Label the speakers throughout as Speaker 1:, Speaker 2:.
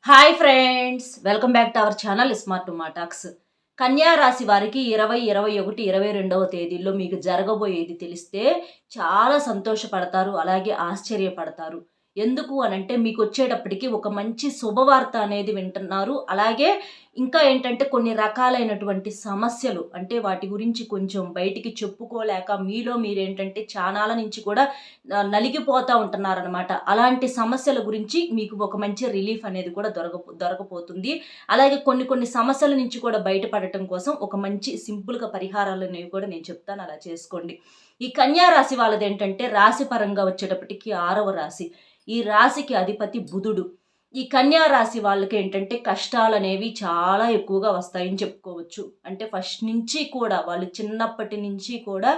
Speaker 1: Hi friends, welcome back to our channel smart talks. కన్యా రాశి వారికి 20, 21, 22వ తేదీల్లో మీకు జరగబోయేది తెలిస్తే చాలా సంతోషపడతారు, అలాగే ఆశ్చర్యపడతారు. ఎందుకు అనంటే మీకు వచ్చేటప్పటికి ఒక మంచి శుభవార్త అనేది వింటున్నారు. అలాగే ఇంకా ఏంటంటే కొన్ని రకాలైనటువంటి సమస్యలు, అంటే వాటి గురించి కొంచెం బయటికి చెప్పుకోలేక మీలో మీరేంటంటే చానాల నుంచి కూడా నలిగిపోతూ ఉంటున్నారనమాట. అలాంటి సమస్యల గురించి మీకు ఒక మంచి రిలీఫ్ అనేది కూడా దొరకపోతుంది. అలాగే కొన్ని కొన్ని సమస్యల నుంచి కూడా బయటపడటం కోసం ఒక మంచి సింపుల్గా పరిహారాలు అనేవి కూడా నేను చెప్తాను, అలా చేసుకోండి. ఈ కన్యా రాశి వాళ్ళది ఏంటంటే రాశి పరంగా వచ్చేటప్పటికి 6వ రాశి. ఈ రాశికి అధిపతి బుధుడు. ఈ కన్యా రాశి వాళ్ళకి ఏంటంటే కష్టాలు అనేవి చాలా ఎక్కువగా వస్తాయని చెప్పుకోవచ్చు. అంటే ఫస్ట్ నుంచి కూడా వాళ్ళు చిన్నప్పటి నుంచి కూడా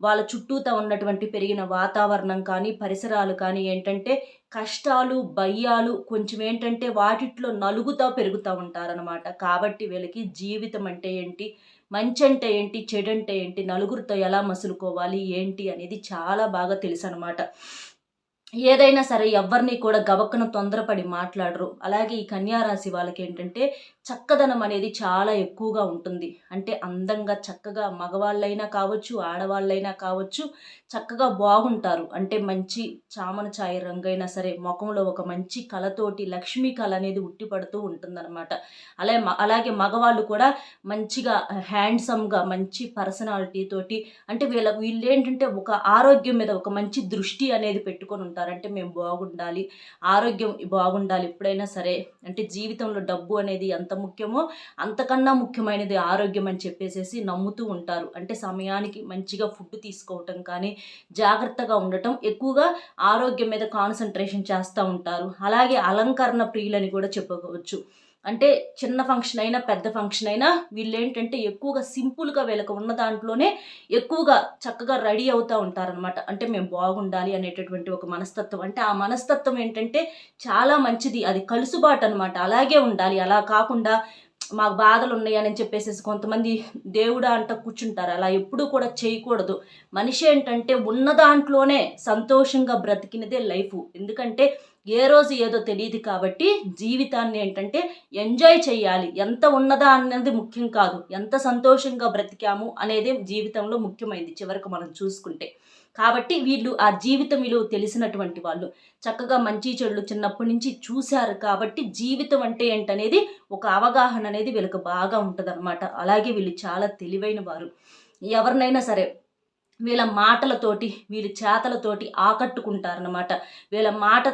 Speaker 1: వాళ్ళ చుట్టూతా ఉన్నటువంటి పెరిగిన వాతావరణం కానీ పరిసరాలు కానీ ఏంటంటే కష్టాలు భయాలు కొంచెం ఏంటంటే వాటిట్లో నలుగుతా పెరుగుతూ ఉంటారనమాట. కాబట్టి వీళ్ళకి జీవితం అంటే ఏంటి, మంచి అంటే ఏంటి, చెడు అంటే ఏంటి, నలుగురితో ఎలా మసులుకోవాలి ఏంటి అనేది చాలా బాగా తెలుసు అనమాట. ఏదైనా సరే ఎవరిని కూడా గబక్కన తొందరపడి మాట్లాడరు. అలాగే ఈ కన్యా రాశి వాళ్ళకి ఏంటంటే చక్కదనం అనేది చాలా ఎక్కువగా ఉంటుంది. అంటే అందంగా చక్కగా మగవాళ్ళైనా కావచ్చు, ఆడవాళ్ళైనా కావచ్చు, చక్కగా బాగుంటారు. అంటే మంచి చామన ఛాయ రంగైనా సరే ముఖంలో ఒక మంచి కళతోటి లక్ష్మీ కళ అనేది ఉట్టిపడుతూ ఉంటుందన్నమాట. అలాగే మగవాళ్ళు కూడా మంచిగా హ్యాండ్సమ్గా మంచి పర్సనాలిటీ తోటి, అంటే వీళ్ళు ఏంటంటే ఒక ఆరోగ్యం మీద ఒక మంచి దృష్టి అనేది పెట్టుకొని ఉంటారు. అంటే మేము బాగుండాలి, ఆరోగ్యం బాగుండాలి ఎప్పుడైనా సరే. అంటే జీవితంలో డబ్బు అనేది ఎంత ముఖ్యమో అంతకన్నా ముఖ్యమైనది ఆరోగ్యం అని చెప్పేసేసి నమ్ముతూ ఉంటారు. అంటే సమయానికి మంచిగా ఫుడ్ తీసుకోవటం కానీ, జాగ్రత్తగా ఉండటం, ఎక్కువగా ఆరోగ్యం మీద కాన్సన్ట్రేషన్ చేస్తూ ఉంటారు. అలాగే అలంకరణ ప్రియులని కూడా చెప్పుకోవచ్చు. అంటే చిన్న ఫంక్షన్ అయినా పెద్ద ఫంక్షన్ అయినా వీళ్ళు ఏంటంటే ఎక్కువగా సింపుల్గా వీళ్ళకి ఉన్న దాంట్లోనే ఎక్కువగా చక్కగా రెడీ అవుతూ ఉంటారనమాట. అంటే మేము బాగుండాలి అనేటటువంటి ఒక మనస్తత్వం, అంటే ఆ మనస్తత్వం ఏంటంటే చాలా మంచిది. అది కలుసుబాటు అనమాట. అలాగే ఉండాలి. అలా కాకుండా మాకు బాధలు ఉన్నాయని చెప్పేసి కొంతమంది దేవుడా అంట కూర్చుంటారు. అలా ఎప్పుడూ కూడా చేయకూడదు. మనిషి ఏంటంటే ఉన్న దాంట్లోనే సంతోషంగా బ్రతికినదే లైఫ్. ఎందుకంటే ఏ రోజు ఏదో తెలియదు కాబట్టి జీవితాన్ని ఏంటంటే ఎంజాయ్ చేయాలి. ఎంత ఉన్నదా అన్నది ముఖ్యం కాదు, ఎంత సంతోషంగా బ్రతికాము అనేది జీవితంలో ముఖ్యమైనది చివరికి మనం చూసుకుంటే. కాబట్టి వీళ్ళు ఆ జీవితం విలువ తెలిసినటువంటి వాళ్ళు, చక్కగా మంచి చెడులు చిన్నప్పటి నుంచి చూశారు కాబట్టి జీవితం అంటే ఏంటనేది ఒక అవగాహన అనేది వీళ్ళకి బాగా ఉంటుందన్నమాట. అలాగే వీళ్ళు చాలా తెలివైన వారు. ఎవరినైనా సరే వీళ్ళ మాటలతోటి వీళ్ళ చేతలతోటి ఆకట్టుకుంటారనమాట.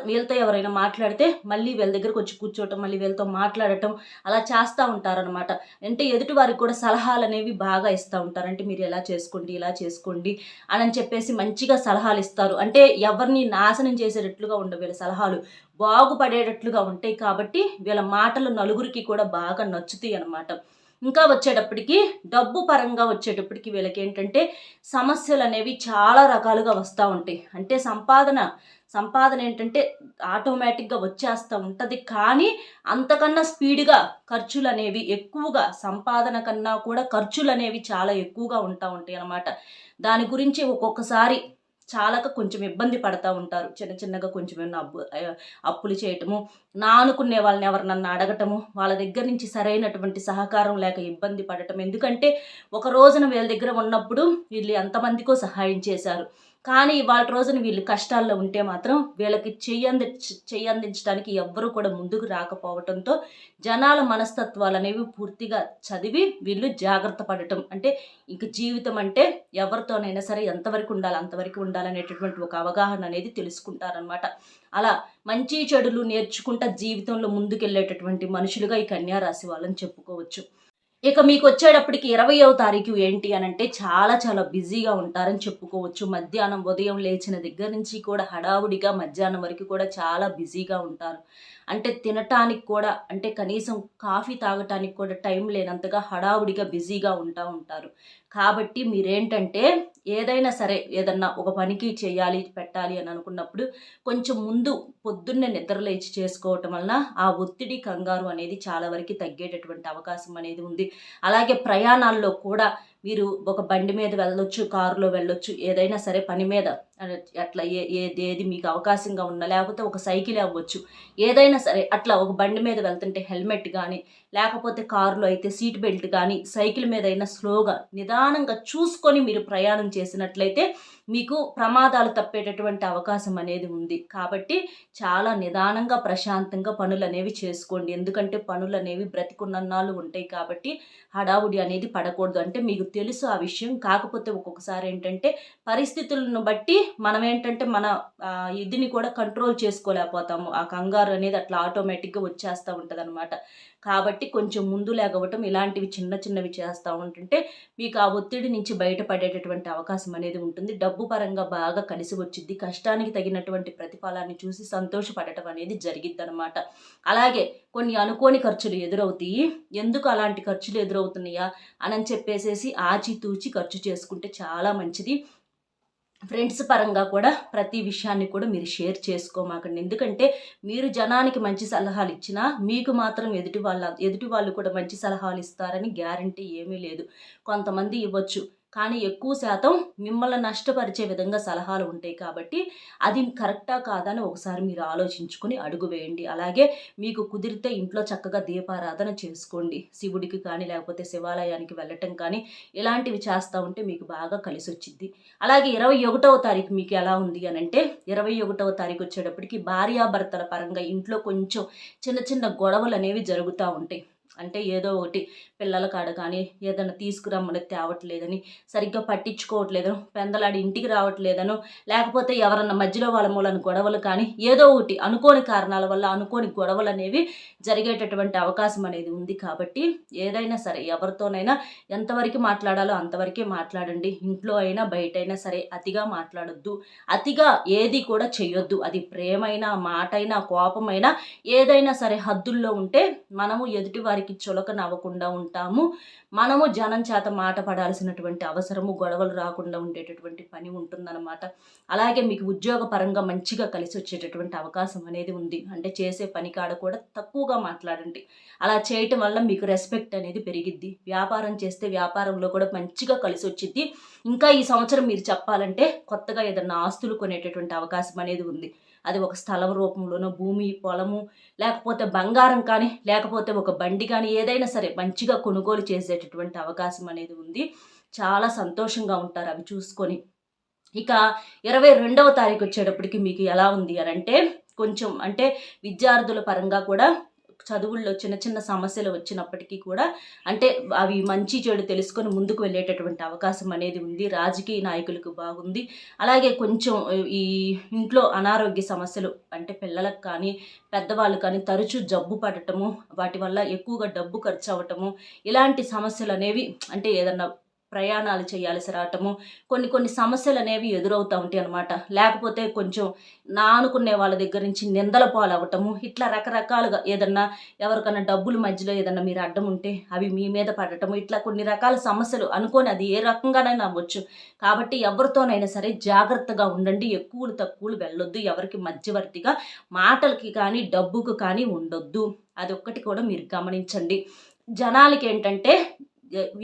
Speaker 1: వీళ్ళతో ఎవరైనా మాట్లాడితే మళ్ళీ వీళ్ళ దగ్గరకు వచ్చి కూర్చోవటం, మళ్ళీ వీళ్ళతో మాట్లాడటం అలా చేస్తూ ఉంటారనమాట. అంటే ఎదుటి వారికి కూడా సలహాలు అనేవి బాగా ఇస్తూ ఉంటారు. అంటే మీరు ఎలా చేసుకోండి, ఇలా చేసుకోండి అని చెప్పేసి మంచిగా సలహాలు ఇస్తారు. అంటే ఎవరిని నాశనం చేసేటట్లుగా ఉండవు వీళ్ళ సలహాలు, బాగుపడేటట్లుగా ఉంటాయి. కాబట్టి వీళ్ళ మాటలు నలుగురికి కూడా బాగా నచ్చుతాయి అన్నమాట. ఇంకా వచ్చేటప్పటికి డబ్బు పరంగా వచ్చేటప్పటికి వీళ్ళకి ఏంటంటే సమస్యలు అనేవి చాలా రకాలుగా వస్తూ ఉంటాయి. అంటే సంపాదన ఏంటంటే ఆటోమేటిక్గా వచ్చేస్తూ ఉంటుంది. కానీ అంతకన్నా స్పీడ్గా ఖర్చులు అనేవి ఎక్కువగా, సంపాదన కన్నా కూడా ఖర్చులు అనేవి చాలా ఎక్కువగా ఉంటాయి అన్నమాట. దాని గురించి ఒక్కొక్కసారి చాలాక కొంచెం ఇబ్బంది పడతా ఉంటారు. చిన్న చిన్నగా కొంచెం ఏమన్నా అప్పులు చేయటము, అనుకునే వాళ్ళని ఎవరినన్నా అడగటము, వాళ్ళ దగ్గర నుంచి సరైనటువంటి సహకారం లేక ఇబ్బంది పడటం. ఎందుకంటే ఒక రోజున వీళ్ళ దగ్గర ఉన్నప్పుడు వీళ్ళు ఎంతమందికో సహాయం చేశారు. కానీ ఇవాళ రోజున వీళ్ళు కష్టాల్లో ఉంటే మాత్రం వీళ్ళకి చెయ్యందించడానికి ఎవ్వరూ కూడా ముందుకు రాకపోవటంతో జనాల మనస్తత్వాలు అనేవి పూర్తిగా చదివి వీళ్ళు జాగ్రత్త పడటం. అంటే ఇంక జీవితం అంటే ఎవరితోనైనా సరే ఎంతవరకు ఉండాలి అంతవరకు ఉండాలనేటటువంటి ఒక అవగాహన అనేది తెలుసుకుంటారనమాట. అలా మంచి చెడులు నేర్చుకుంటా జీవితంలో ముందుకెళ్ళేటటువంటి మనుషులుగా ఈ కన్యా రాశి వాళ్ళని చెప్పుకోవచ్చు. ఇక మీకు వచ్చేటప్పటికి 20వ తారీఖు ఏంటి అని అంటే చాలా చాలా బిజీగా ఉంటారని చెప్పుకోవచ్చు. మధ్యాహ్నం ఉదయం లేచిన దగ్గర నుంచి కూడా హడావుడిగా మధ్యాహ్నం వరకు కూడా చాలా బిజీగా ఉంటారు. అంటే తినటానికి కూడా, అంటే కనీసం కాఫీ తాగటానికి కూడా టైం లేనంతగా హడావుడిగా బిజీగా ఉంటారు. కాబట్టి మీరేంటంటే ఏదైనా సరే ఏదన్నా ఒక పనికి చేయాలి పెట్టాలి అని అనుకున్నప్పుడు కొంచెం ముందు పొద్దున్నే నిద్రలేచి చేసుకోవటం వలన ఆ ఒత్తిడి కంగారు అనేది చాలా వరకు తగ్గేటటువంటి అవకాశం అనేది ఉంది. అలాగే ప్రయాణాల్లో కూడా మీరు ఒక బండి మీద వెళ్ళొచ్చు, కారులో వెళ్ళొచ్చు, ఏదైనా సరే పని మీద అట్లా ఏది మీకు అవకాశంగా ఉన్నా, లేకపోతే ఒక సైకిల్ అవ్వచ్చు, ఏదైనా సరే అట్లా ఒక బండి మీద వెళ్తుంటే హెల్మెట్ కానీ, లేకపోతే కారులో అయితే సీట్ బెల్ట్ కానీ, సైకిల్ మీద అయినా స్లోగా నిదానంగా చూసుకొని మీరు ప్రయాణం చేసినట్లయితే మీకు ప్రమాదాలు తప్పేటటువంటి అవకాశం అనేది ఉంది. కాబట్టి చాలా నిదానంగా ప్రశాంతంగా పనులు అనేవి చేసుకోండి. ఎందుకంటే పనులు అనేవి బ్రతికున్నన్నాళ్ళు ఉంటాయి కాబట్టి హడావుడి అనేది పడకూడదు. అంటే మీకు తెలుసు ఆ విషయం, కాకపోతే ఒక్కొక్కసారి ఏంటంటే పరిస్థితులను బట్టి మనం ఏంటంటే మన ఇదిని కూడా కంట్రోల్ చేసుకోలేకపోతాము. ఆ కంగారు అనేది అట్లా ఆటోమేటిక్గా వచ్చేస్తూ ఉంటుంది అనమాట. కాబట్టి కొంచెం ముందు లేగవటం ఇలాంటివి చిన్న చిన్నవి చేస్తూ ఉంటుంటే మీకు ఆ ఒత్తిడి నుంచి బయటపడేటటువంటి అవకాశం అనేది ఉంటుంది. డబ్బు పరంగా బాగా కలిసి వచ్చిద్ది. కష్టానికి తగినటువంటి ప్రతిఫలాన్ని చూసి సంతోషపడటం అనేది జరిగిద్ది అనమాట. అలాగే కొన్ని అనుకోని ఖర్చులు ఎదురవుతాయి. ఎందుకు అలాంటి ఖర్చులు ఎదురవుతున్నాయా అని చెప్పేసేసి ఆచితూచి ఖర్చు చేసుకుంటే చాలా మంచిది. ఫ్రెండ్స్ పరంగా కూడా ప్రతి విషయాన్ని కూడా మీరు షేర్ చేసుకోమాకండి. ఎందుకంటే మీరు జనానికి మంచి సలహాలు ఇచ్చినా మీకు మాత్రం ఎదుటి వాళ్ళు కూడా మంచి సలహాలు ఇస్తారని గ్యారంటీ ఏమీ లేదు. కొంతమంది ఇవ్వచ్చు, కానీ ఎక్కువ శాతం మిమ్మల్ని నష్టపరిచే విధంగా సలహాలు ఉంటాయి. కాబట్టి అది కరెక్టా కాదా అని ఒకసారి మీరు ఆలోచించుకొని అడుగు వేయండి. అలాగే మీకు కుదిరితే ఇంట్లో చక్కగా దీపారాధన చేసుకోండి. శివుడికి కానీ, లేకపోతే శివాలయానికి వెళ్ళటం కానీ, ఇలాంటివి చేస్తూ ఉంటే మీకు బాగా కలిసి వచ్చింది. అలాగే 21వ తారీఖు మీకు ఎలా ఉంది అని అంటే, 21వ తారీఖు వచ్చేటప్పటికి భార్యాభర్తల పరంగా ఇంట్లో కొంచెం చిన్న చిన్న గొడవలు అనేవి జరుగుతూ ఉంటాయి. అంటే ఏదో ఒకటి పిల్లల కాడ కానీ ఏదైనా తీసుకురమ్మని తేవట్లేదని, సరిగ్గా పట్టించుకోవట్లేదనో, పెందలాడి ఇంటికి రావట్లేదనో, లేకపోతే ఎవరన్నా మధ్యలో వాళ్ళ మూలని గొడవలు కానీ, ఏదో ఒకటి అనుకోని కారణాల వల్ల అనుకోని గొడవలు అనేవి జరిగేటటువంటి అవకాశం అనేది ఉంది. కాబట్టి ఏదైనా సరే ఎవరితోనైనా ఎంతవరకు మాట్లాడాలో అంతవరకే మాట్లాడండి. ఇంట్లో అయినా బయట అయినా సరే అతిగా మాట్లాడొద్దు, అతిగా ఏది కూడా చెయ్యొద్దు. అది ప్రేమైనా, మాటైనా, కోపమైనా ఏదైనా సరే హద్దుల్లో ఉంటే మనము ఎదుటి వారికి చులకన అవ్వకుండా ఉంటాము. మనము జనం చేత మాట పడాల్సినటువంటి అవసరము, గొడవలు రాకుండా ఉండేటటువంటి పని ఉంటుందన్నమాట. అలాగే మీకు ఉద్యోగ పరంగా మంచిగా కలిసి వచ్చేటటువంటి అవకాశం అనేది ఉంది. అంటే చేసే పని కాడ కూడా తక్కువగా మాట్లాడండి. అలా చేయటం వల్ల మీకు రెస్పెక్ట్ అనేది పెరిగిద్ది. వ్యాపారం చేస్తే వ్యాపారంలో కూడా మంచిగా కలిసి వచ్చిద్ది. ఇంకా ఈ సంవత్సరం మీరు చెప్పాలంటే కొత్తగా ఏదన్నా ఆస్తులు కొనేటటువంటి అవకాశం అనేది ఉంది. అది ఒక స్థలం రూపంలోనో, భూమి, పొలము, లేకపోతే బంగారం కానీ, లేకపోతే ఒక బండి కానీ, ఏదైనా సరే మంచిగా కొనుగోలు చేసేటటువంటి అవకాశం అనేది ఉంది. చాలా సంతోషంగా ఉంటారు అవి చూసుకొని. ఇక 22వ తారీఖు వచ్చేటప్పటికి మీకు ఎలా ఉంది అని అంటే, కొంచెం అంటే విద్యార్థుల పరంగా కూడా చదువుల్లో చిన్న చిన్న సమస్యలు వచ్చినప్పటికీ కూడా అంటే అవి మంచి చెడు తెలుసుకొని ముందుకు వెళ్ళేటటువంటి అవకాశం అనేది ఉంది. రాజకీయ నాయకులకు బాగుంది. అలాగే కొంచెం ఈ ఇంట్లో అనారోగ్య సమస్యలు అంటే పిల్లలకు కానీ, పెద్దవాళ్ళు కానీ తరచూ జబ్బు పడటము, వాటి వల్ల ఎక్కువగా డబ్బు ఖర్చు అవ్వటము, ఇలాంటి సమస్యలు అనేవి అంటే ఏదన్నా ప్రయాణాలు చేయాల్సి రావటము, కొన్ని సమస్యలు అనేవి ఎదురవుతూ ఉంటాయి అన్నమాట. లేకపోతే కొంచెం అనుకునే వాళ్ళ దగ్గర నుంచి నిందల పాలవ్వటము, ఇట్లా రకరకాలుగా ఏదన్నా ఎవరికన్నా డబ్బులు మధ్యలో ఏదన్నా మీరు అడ్డం ఉంటే అవి మీ మీద పడటము, ఇట్లా కొన్ని రకాల సమస్యలు అనుకోని అది ఏ రకంగానైనా అవ్వచ్చు. కాబట్టి ఎవరితోనైనా సరే జాగ్రత్తగా ఉండండి. ఎక్కువలు తక్కువలు వెళ్ళొద్దు. ఎవరికి మధ్యవర్తిగా మాటలకి కానీ డబ్బుకు కానీ ఉండొద్దు. అదొక్కటి కూడా మీరు గమనించండి. జనాలకి ఏంటంటే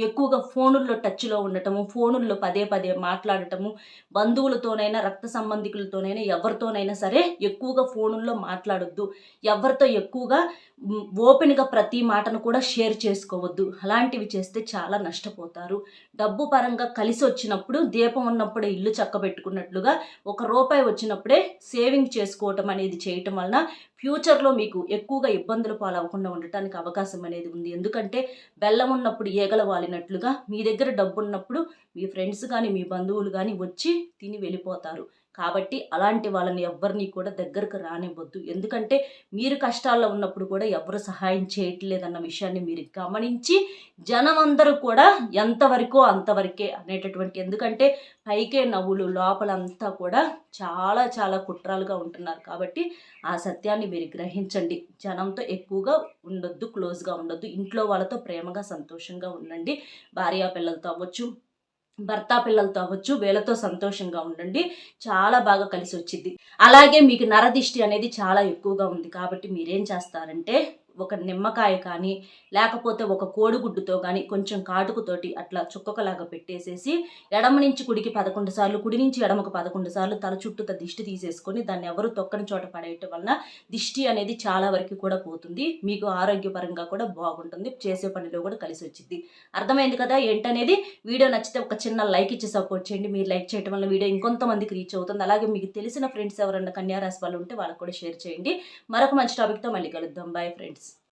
Speaker 1: ఎక్కువగా ఫోనుల్లో టచ్లో ఉండటము, ఫోనుల్లో పదే పదే మాట్లాడటము, బంధువులతోనైనా, రక్త సంబంధికులతోనైనా, ఎవరితోనైనా సరే ఎక్కువగా ఫోనుల్లో మాట్లాడొద్దు. ఎవరితో ఎక్కువగా ఓపెన్గా ప్రతి మాటను కూడా షేర్ చేసుకోవద్దు. అలాంటివి చేస్తే చాలా నష్టపోతారు. డబ్బు పరంగా కలిసి వచ్చినప్పుడు దీపం ఉన్నప్పుడే ఇల్లు చక్కబెట్టుకున్నట్లుగా ₹1 వచ్చినప్పుడే సేవింగ్ చేసుకోవటం అనేది చేయటం వలన ఫ్యూచర్లో మీకు ఎక్కువగా ఇబ్బందులు పాలవకుండా ఉండటానికి అవకాశం అనేది ఉంది. ఎందుకంటే బెల్లం ఉన్నప్పుడు ఈగల వాలినట్లుగా మీ దగ్గర డబ్బు ఉన్నప్పుడు మీ ఫ్రెండ్స్ కానీ, మీ బంధువులు కానీ వచ్చి తిని వెళ్ళిపోతారు. కాబట్టి అలాంటి వాళ్ళని ఎవ్వరిని కూడా దగ్గరకు రానివ్వద్దు. ఎందుకంటే మీరు కష్టాల్లో ఉన్నప్పుడు కూడా ఎవరు సహాయం చేయట్లేదన్న విషయాన్ని మీరు గమనించి జనం అందరూ కూడా ఎంతవరకో అంతవరకే అనేటటువంటి, ఎందుకంటే పైకే నవ్వులు లోపలంతా కూడా చాలా చాలా కుట్రాలుగా ఉంటున్నారు. కాబట్టి ఆ సత్యాన్ని మీరు గ్రహించండి. జనంతో ఎక్కువగా ఉండొద్దు, క్లోజ్గా ఉండొద్దు. ఇంట్లో వాళ్ళతో ప్రేమగా సంతోషంగా ఉండండి. భార్య పిల్లలతో అవ్వచ్చు, భర్త పిల్లలతో అవ్వచ్చు, వీళ్ళతో సంతోషంగా ఉండండి. చాలా బాగా కలిసి వచ్చింది. అలాగే మీకు నరదిష్టి అనేది చాలా ఎక్కువగా ఉంది. కాబట్టి మీరేం చేస్తారంటే ఒక నిమ్మకాయ కానీ లేకపోతే ఒక కోడిగుడ్డుతో కానీ కొంచెం కాటుకుతోటి అట్లా చుక్కకలాగా పెట్టేసేసి ఎడమ నుంచి కుడికి 11 సార్లు, కుడి నుంచి ఎడమకు 11 సార్లు తల చుట్టూత దిష్టి తీసేసుకొని దాన్ని ఎవరు తొక్కని చోట పడేయటం వలన దిష్టి అనేది చాలా వరకు కూడా పోతుంది. మీకు ఆరోగ్యపరంగా కూడా బాగుంటుంది, చేసే పనిలో కూడా కలిసి వచ్చింది. అర్థమైంది కదా ఏంటనేది. వీడియో నచ్చితే ఒక చిన్న లైక్ ఇచ్చి సపోర్ట్ చేయండి. మీరు లైక్ చేయడం వల్ల వీడియో ఇంకొంతమందికి రీచ్ అవుతుంది. అలాగే మీకు తెలిసిన ఫ్రెండ్స్ ఎవరైనా కన్యా రాశి వాళ్ళు ఉంటే వాళ్ళకు కూడా షేర్ చేయండి. మరొక మంచి టాపిక్తో మళ్ళీ కలుద్దాం. Bye friends.